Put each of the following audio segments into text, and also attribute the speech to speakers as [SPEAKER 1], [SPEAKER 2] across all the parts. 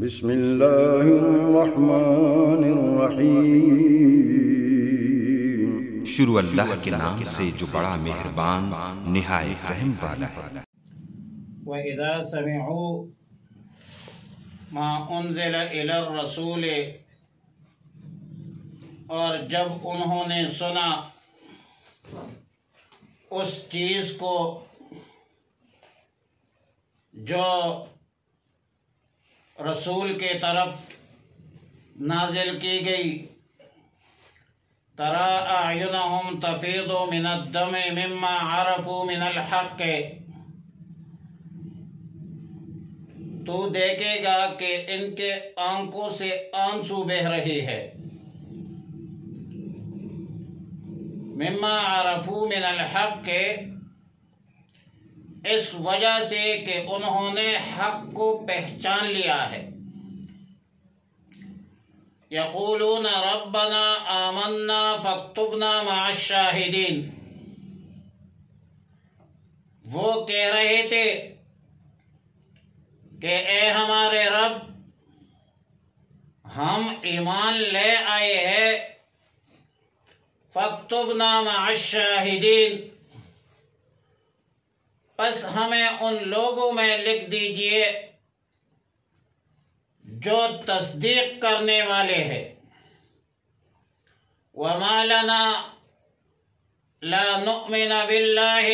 [SPEAKER 1] بسم اللہ الرحمن الرحیم۔
[SPEAKER 2] شروع اللہ کے نام سے جو بڑا مہربان نہایت رحم والا ہے۔
[SPEAKER 3] وَإِذَا سَمِعُوا مَا أُنزِلَ إِلَى الرَّسُولِ، اور جب انہوں نے سنا اس چیز کو جو رسول کے طرف نازل کی گئی، تَرَى أَعْيُنَهُمْ تَفِيضُ مِنَ الدَّمِ مِمَّا عَرَفُوا مِنَ الْحَقِّ، تو دیکھے گا کہ ان کے آنکھوں سے آنسو بہہ رہی ہے، مِمَّا عَرَفُوا مِنَ الْحَقِّ، اس وجہ سے کہ انہوں نے حق کو پہچان لیا ہے۔ یقولون ربنا آمنا فاکتبنا مع الشاہدین، وہ کہہ رہے تھے کہ اے ہمارے رب، ہم ایمان لے آئے ہیں، فاکتبنا مع الشاہدین، پس ہمیں ان لوگوں میں لکھ دیجئے جو تصدیق کرنے والے ہیں۔ وَمَا لَنَا لَا نُؤْمِنَ بِاللَّهِ،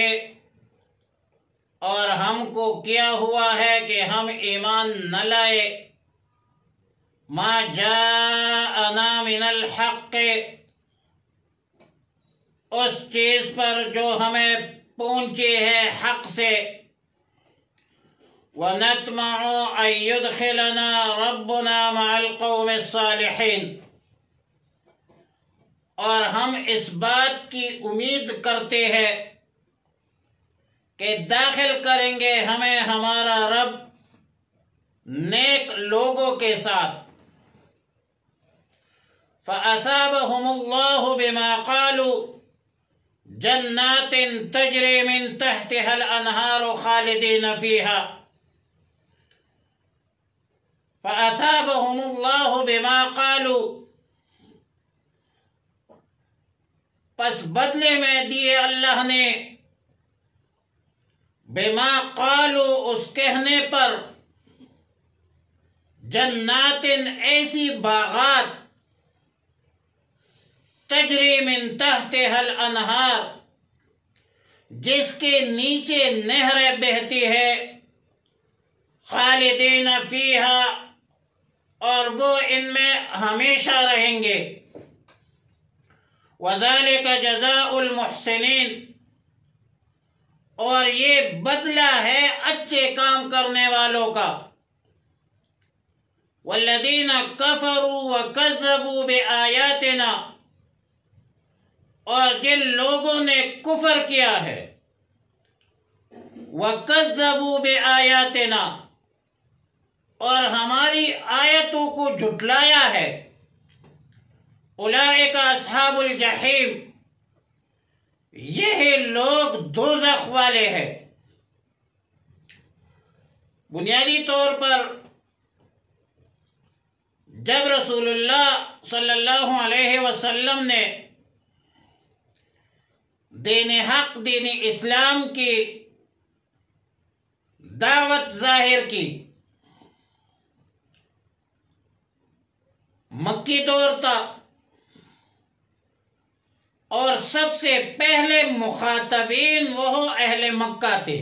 [SPEAKER 3] اور ہم کو کیا ہوا ہے کہ ہم ایمان نہ لائے، مَا جَاءَنَا مِنَ الْحَقِّ، اس چیز پر جو ہمیں پہنچی ہے حق سے، وَنَطْمَعُ أَن يُدْخِلَنَا رَبُّنَا مَعَ الْقَوْمِ الصَّالِحِينَ، اور ہم اس بات کی امید کرتے ہیں کہ داخل کریں گے ہمیں ہمارا رب نیک لوگوں کے ساتھ۔ فَأَثَابَهُمُ اللَّهُ بِمَا قَالُوا جنات تجری من تحتها الانہار خالدین فیہا، فأثابهم اللہ بما قالوا، پس بدلے میں دیے اللہ نے بما قالوا، اس کہنے پر، جنات ایسی باغات، تجری من تحتها الانہار، جس کے نیچے نہریں بہتی ہے، خالدین فیہا، اور وہ ان میں ہمیشہ رہیں گے، وذالک جزاء المحسنین، اور یہ بدلہ ہے اچھے کام کرنے والوں کا۔ والذین کفروا وکذبوا بآیاتنا، اور جن لوگوں نے کفر کیا ہے، وَكَذَّبُوا بِآيَاتِنَا، اور ہماری آیتوں کو جھٹلایا ہے، اولئک اصحاب الجحیم، یہ لوگ دوزخ والے ہیں۔ بنیادی طور پر جب رسول اللہ صلی اللہ علیہ وسلم نے دین حق، دین اسلام کی دعوت ظاہر کی، مکی دور تھا، اور سب سے پہلے مخاطبین وہ اہل مکہ تھے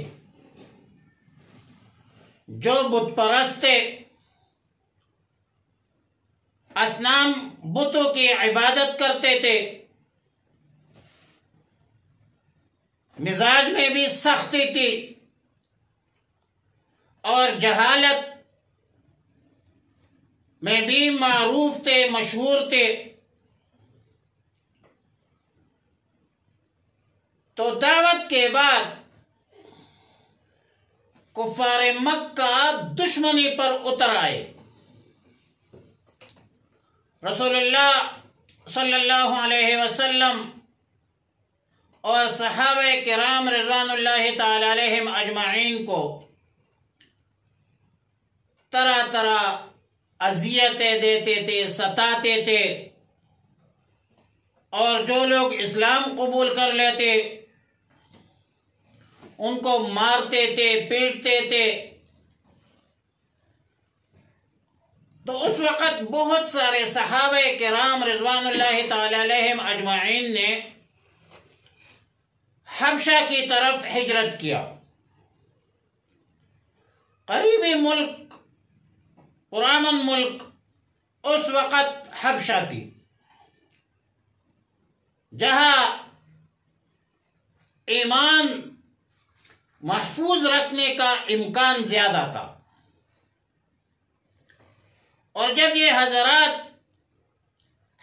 [SPEAKER 3] جو بت پرست تھے، اصنام بتوں کی عبادت کرتے تھے، مزاج میں بھی سختی تھی اور جہالت میں بھی معروف تھے، مشہور تھے۔ تو دعوت کے بعد کفار مکہ دشمنی پر اتر آئے، رسول اللہ صلی اللہ علیہ وسلم اور صحابہ کرام رضوان اللہ تعالی علیہم اجمعین کو طرح طرح اذیتیں دیتے تھے، ستاتے تھے، اور جو لوگ اسلام قبول کر لیتے ان کو مارتے تھے، پیٹتے تھے۔ تو اس وقت بہت سارے صحابہ کرام رضوان اللہ تعالی علیہم اجمعین نے حبشہ کی طرف ہجرت کیا۔ قریبی ملک، پرامن ملک اس وقت حبشہ تھی، جہاں ایمان محفوظ رکھنے کا امکان زیادہ تھا۔ اور جب یہ حضرات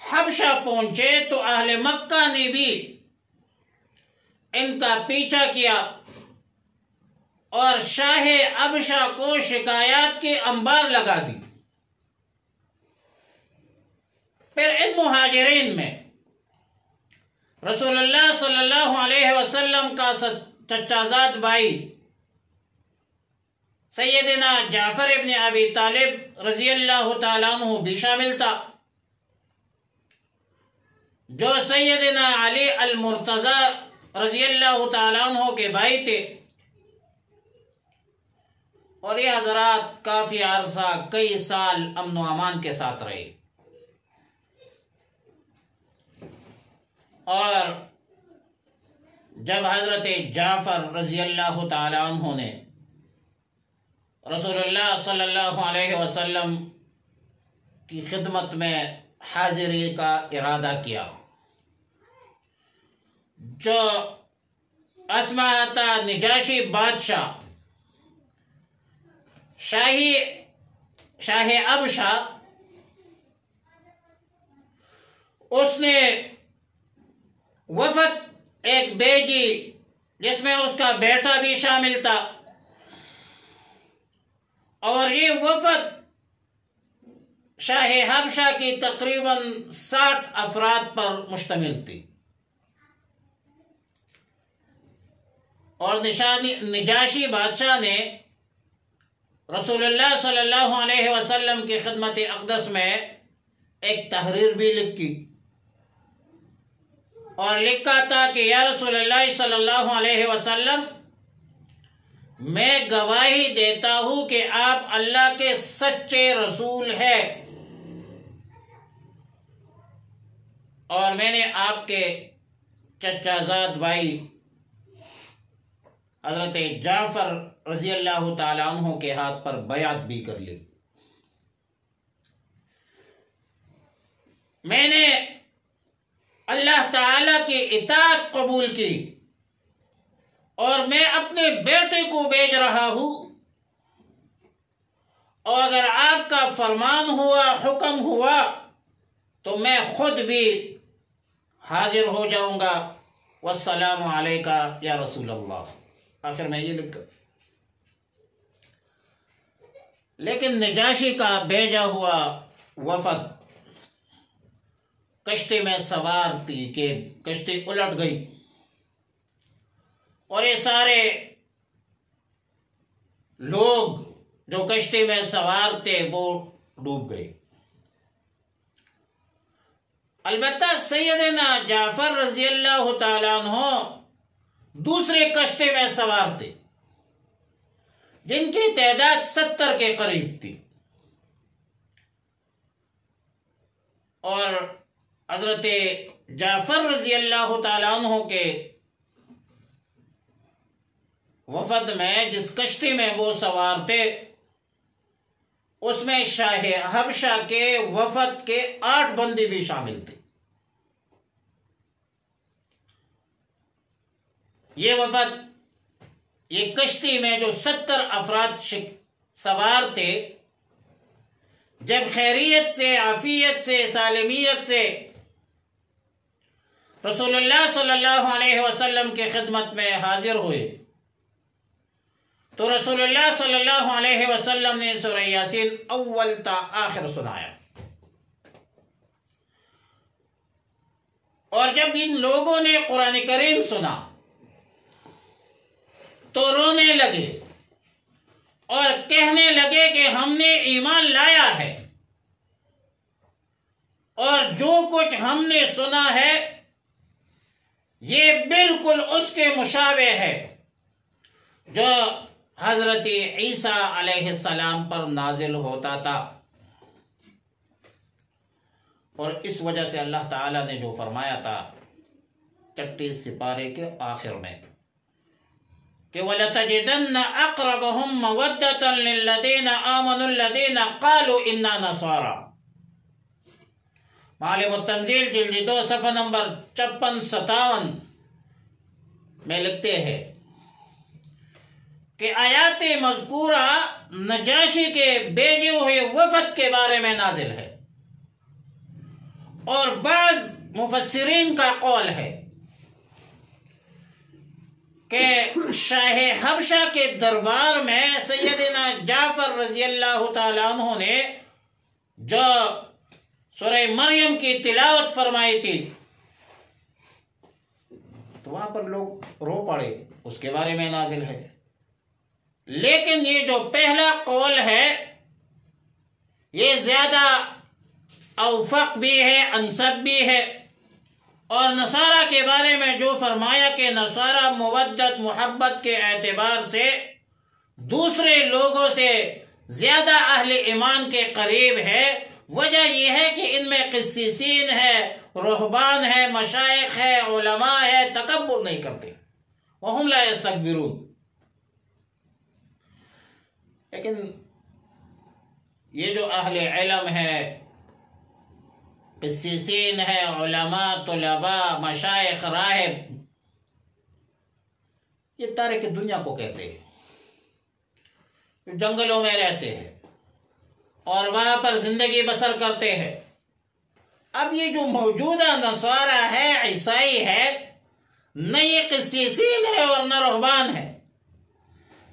[SPEAKER 3] حبشہ پہنچے تو اہل مکہ نے بھی ان کا پیچھا کیا اور شاہ حبشہ کو شکایات کی انبار لگا دی۔ پھر ان مہاجرین میں رسول اللہ صلی اللہ علیہ وسلم کا چچا زاد بھائی سیدنا جعفر ابن ابی طالب رضی اللہ تعالیٰ عنہ بھی شامل تھا، جو سیدنا علی المرتضی رضی اللہ تعالیٰ عنہ کے بھائی تھے۔ اور یہ حضرات کافی عرصہ، کئی سال امن و امان کے ساتھ رہے۔ اور جب حضرت جعفر رضی اللہ تعالی عنہ نے رسول اللہ صلی اللہ علیہ وسلم کی خدمت میں حاضری کا ارادہ کیا، جو اسماعتا نجاشی بادشاہ شاہ حبشہ، اس نے وفد ایک بھیجی جس میں اس کا بیٹا بھی شامل تھا، اور یہ وفد شاہ حبشہ کی تقریباً 60 افراد پر مشتمل تھی۔ اور نجاشی بادشاہ نے رسول اللہ صلی اللہ علیہ وسلم کی خدمت اقدس میں ایک تحریر بھی لکھی، اور لکھا تھا کہ یا رسول اللہ صلی اللہ علیہ وسلم، میں گواہی دیتا ہوں کہ آپ اللہ کے سچے رسول ہیں، اور میں نے آپ کے چچا زاد بھائی حضرت جعفر رضی اللہ تعالی عنہ کے ہاتھ پر بیعت بھی کر لی۔ میں نے اللہ تعالی کی اطاعت قبول کی، اور میں اپنے بیٹے کو بھیج رہا ہوں، اور اگر آپ کا فرمان ہوا، حکم ہوا، تو میں خود بھی حاضر ہو جاؤں گا۔ والسلام علیکہ یا رسول اللہ، آخر میں یہ لکھا۔ لیکن نجاشی کا بھیجا ہوا وفد کشتی میں سوار تھی کہ کشتی الٹ گئی، اور یہ سارے لوگ جو کشتی میں سوار تھے وہ ڈوب گئے۔ البتہ سیدنا جعفر رضی اللہ تعالیٰ عنہ دوسرے کشتی میں سوار تھے، جن کی تعداد 70 کے قریب تھی، اور حضرت جعفر رضی اللہ تعالیٰ عنہ کے وفد میں جس کشتی میں وہ سوار تھے، اس میں شاہ حبشہ کے وفد کے 8 بندی بھی شامل تھے۔ یہ وفد، یہ کشتی میں جو 70 افراد سوار تھے، جب خیریت سے، عافیت سے، سالمیت سے رسول اللہ صلی اللہ علیہ وسلم کی خدمت میں حاضر ہوئے، تو رسول اللہ صلی اللہ علیہ وسلم نے سورہ یاسین اول تا آخر سنایا۔ اور جب ان لوگوں نے قرآن کریم سنا تو رونے لگے اور کہنے لگے کہ ہم نے ایمان لایا ہے، اور جو کچھ ہم نے سنا ہے یہ بالکل اس کے مشابہ ہے جو حضرت عیسیٰ علیہ السلام پر نازل ہوتا تھا۔ اور اس وجہ سے اللہ تعالیٰ نے جو فرمایا تھا 36 سپارے کے آخر میں کہ وَلَتَجِدَنَّ أَقْرَبَهُمْ مَوَدَّةً لِلَّذِينَ آمَنُوا الَّذِينَ قَالُوا إِنَّا نَصَارَى، معالم التنزیل جلد 2 صفحہ نمبر 56-57 میں لکھتے ہیں کہ آیات مذکورہ نجاشی کے بھیجے ہوئے وفد کے بارے میں نازل ہے، اور بعض مفسرین کا قول ہے کہ شاہ حبشہ کے دربار میں سیدنا جعفر رضی اللہ تعالیٰ عنہ نے جو سورہ مریم کی تلاوت فرمائی تھی تو وہاں پر لوگ رو پڑے، اس کے بارے میں نازل ہے۔ لیکن یہ جو پہلا قول ہے یہ زیادہ اوفق بھی ہے، انسب بھی ہے، اور نصارہ کے بارے میں جو فرمایا کہ نصارہ مودت محبت کے اعتبار سے دوسرے لوگوں سے زیادہ اہل ایمان کے قریب ہے، وجہ یہ ہے کہ ان میں قسیسین ہے، رہبان ہے، مشائخ ہے، علماء ہے، تکبر نہیں کرتے، وہم لا یستکبرون۔ لیکن یہ جو اہل علم ہے، قسیسین ہے، علماء، طلباء، مشائخ، راہب، یہ تارک دنیا کو کہتے ہیں، جو جنگلوں میں رہتے ہیں اور وہاں پر زندگی بسر کرتے ہیں۔ اب یہ جو موجودہ نصارہ ہے، عیسائی ہے، نہ یہ قسیسین ہے اور نہ رہبان ہے،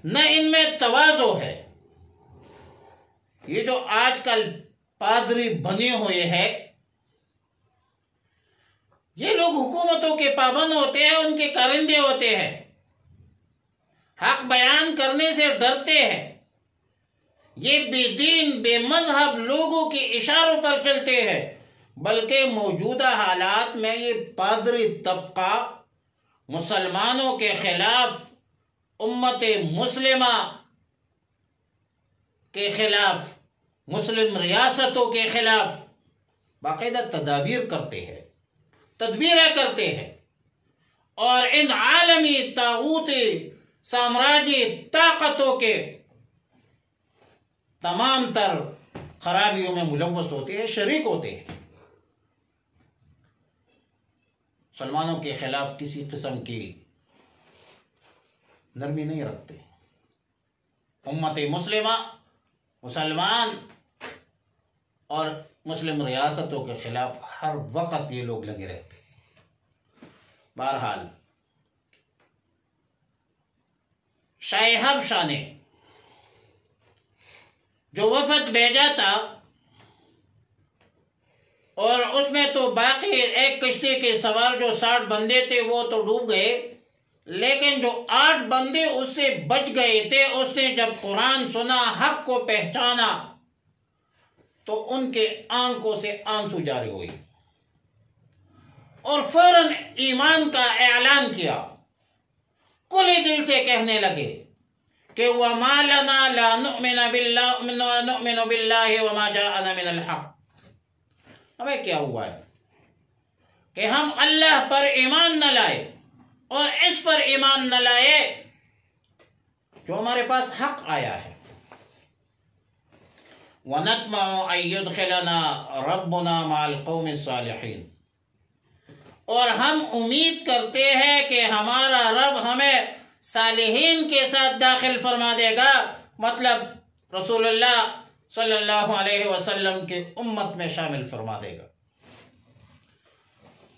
[SPEAKER 3] نہ ان میں تواضع ہے۔ یہ جو آج کل پادری بنے ہوئے ہیں، یہ لوگ حکومتوں کے پابند ہوتے ہیں، ان کے کارندے ہوتے ہیں، حق بیان کرنے سے ڈرتے ہیں، یہ بے دین بے مذہب لوگوں کے اشاروں پر چلتے ہیں، بلکہ موجودہ حالات میں یہ پادری طبقہ مسلمانوں کے خلاف، امت مسلمہ کے خلاف، مسلم ریاستوں کے خلاف باقاعدہ تدابیر کرتے ہیں، تدبیریں کرتے ہیں، اور ان عالمی طاغوتی سامراجی طاقتوں کے تمام تر خرابیوں میں ملوث ہوتے ہیں، شریک ہوتے ہیں۔ مسلمانوں کے خلاف کسی قسم کی نرمی نہیں رکھتے۔ امت مسلمہ، مسلمان اور مسلم ریاستوں کے خلاف ہر وقت یہ لوگ لگے رہتے ہیں۔ بہرحال شاہ حبشہ نے جو وفد بھیجا تھا، اور اس میں تو باقی ایک کشتی کے سوار جو 60 بندے تھے وہ تو ڈوب گئے، لیکن جو 8 بندے اس سے بچ گئے تھے، اس نے جب قرآن سنا، حق کو پہچانا، تو ان کے آنکھوں سے آنسو جاری ہوئی اور فوراً ایمان کا اعلان کیا، کھلے دل سے کہنے لگے کہ وَمَا لَنَا لَا نُؤْمِنَ بِاللَّهِ وَمَا جَاءَنَا مِنَ الْحَقِّ، ہمیں کیا ہوا ہے کہ ہم اللہ پر ایمان نہ لائے اور اس پر ایمان نہ لائے جو ہمارے پاس حق آیا ہے۔ وَنَطْمَعُ أَن يُدْخِلَنَا رَبُّنَا مَعَ الْقَوْمِ الصَّالِحِينَ، اور ہم امید کرتے ہیں کہ ہمارا رب ہمیں صالحین کے ساتھ داخل فرما دے گا، مطلب رسول اللہ صلی اللہ علیہ وسلم کی امت میں شامل فرما دے گا،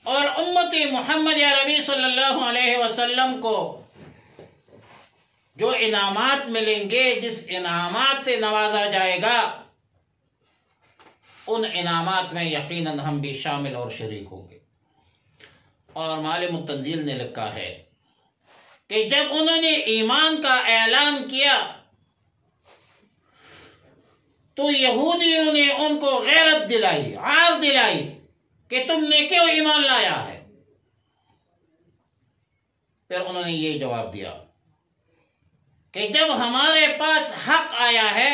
[SPEAKER 3] اور امت محمد عربی صلی اللہ علیہ وسلم کو جو انعامات ملیں گے، جس انعامات سے نوازا جائے گا، ان انعامات میں یقیناً ہم بھی شامل اور شریک ہوں گے۔ اور معالم التنزیل نے لکھا ہے کہ جب انہوں نے ایمان کا اعلان کیا تو یہودیوں نے ان کو غیرت دلائی، عار دلائی کہ تم نے کیوں ایمان لایا ہے؟ پھر انہوں نے یہ جواب دیا کہ جب ہمارے پاس حق آیا ہے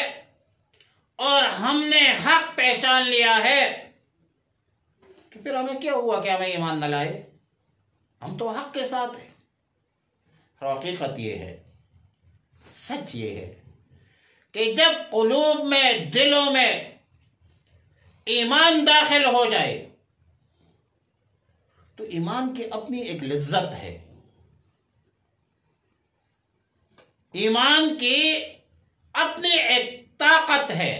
[SPEAKER 3] اور ہم نے حق پہچان لیا ہے تو پھر ہمیں کیا ہوا کہ ہمیں ایمان نہ لائے؟ ہم تو حق کے ساتھ ہیں۔ حقیقت یہ ہے، سچ یہ ہے کہ جب قلوب میں، دلوں میں ایمان داخل ہو جائے تو ایمان کی اپنی ایک لذت ہے، ایمان کی اپنی ایک طاقت ہے،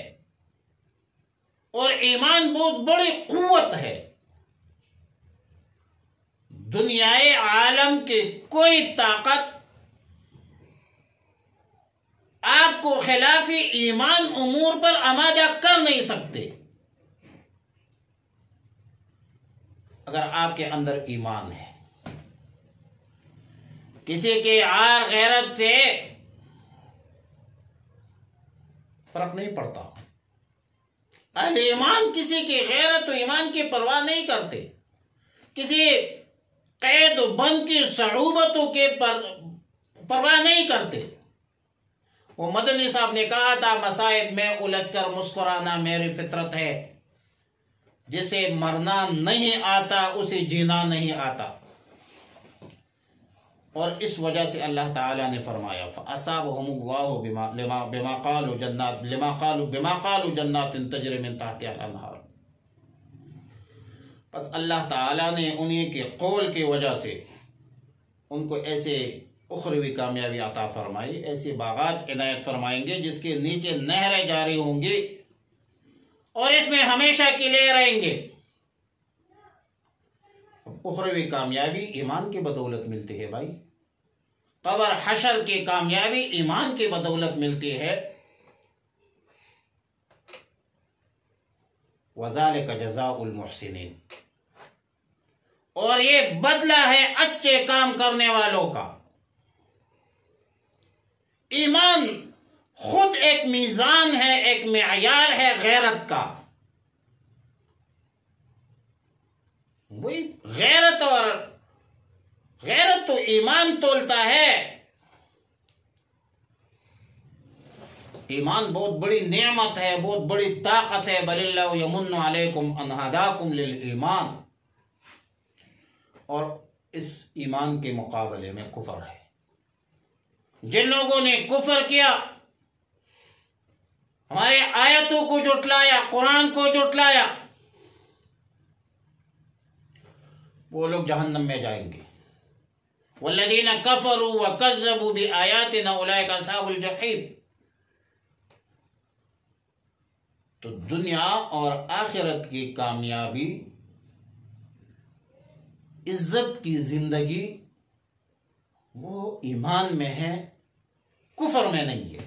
[SPEAKER 3] اور ایمان بہت بڑی قوت ہے۔ دنیائے عالم کی کوئی طاقت آپ کو خلاف ایمان امور پر آمادہ کر نہیں سکتے اگر آپ کے اندر ایمان ہے۔ کسی کے عار غیرت سے فرق نہیں پڑتا۔ اہل ایمان کسی کی غیرت و ایمان کی پرواہ نہیں کرتے، کسی قید و بند کی صعوبتوں کے پرواہ نہیں کرتے۔ وہ مدنی صاحب نے کہا تھا، مصائب میں الجھ کر مسکرانا میری فطرت ہے، جسے مرنا نہیں آتا اسے جینا نہیں آتا۔ اور اس وجہ سے اللہ تعالیٰ نے فرمایا فَأَصَابَهُمُ اللَّهُ بِمَا قَالُوا جَنَّاتٍ تَجْرِي مِن تَحْتِهَا الْأَنْهَارُ۔ پس اللہ تعالیٰ نے انہیں کے قول کی وجہ سے ان کو ایسے اخروی کامیابی عطا فرمائی، ایسی باغات عنایت فرمائیں گے جس کے نیچے نہریں جاری ہوں گی اور اس میں ہمیشہ کے لیے رہیں گے۔ اخروی کامیابی ایمان کی بدولت ملتی ہے بھائی، قبر حشر کی کامیابی ایمان کی بدولت ملتی ہے۔ وَذَلِكَ جَزَاءُ الْمُحْسِنِينَ، اور یہ بدلہ ہے اچھے کام کرنے والوں کا۔ ایمان خود ایک میزان ہے، ایک معیار ہے غیرت کا۔ وہی غیرت تو ایمان تولتا ہے۔ ایمان بہت بڑی نعمت ہے، بہت بڑی طاقت ہے۔ بل اللہ یمن علیکم ان ہداکم للایمان، اور اس ایمان کے مقابلے میں کفر ہے۔ جن لوگوں نے کفر کیا، ہمارے آیتوں کو جھٹلایا، قرآن کو جھٹلایا، وہ لوگ جہنم میں جائیں گے۔ والذین کفروا وکذبوا بآیاتنا اولئک اصحاب الجحیم۔ تو دنیا اور آخرت کی کامیابی، عزت کی زندگی وہ ایمان میں ہے، کفر میں نہیں ہے۔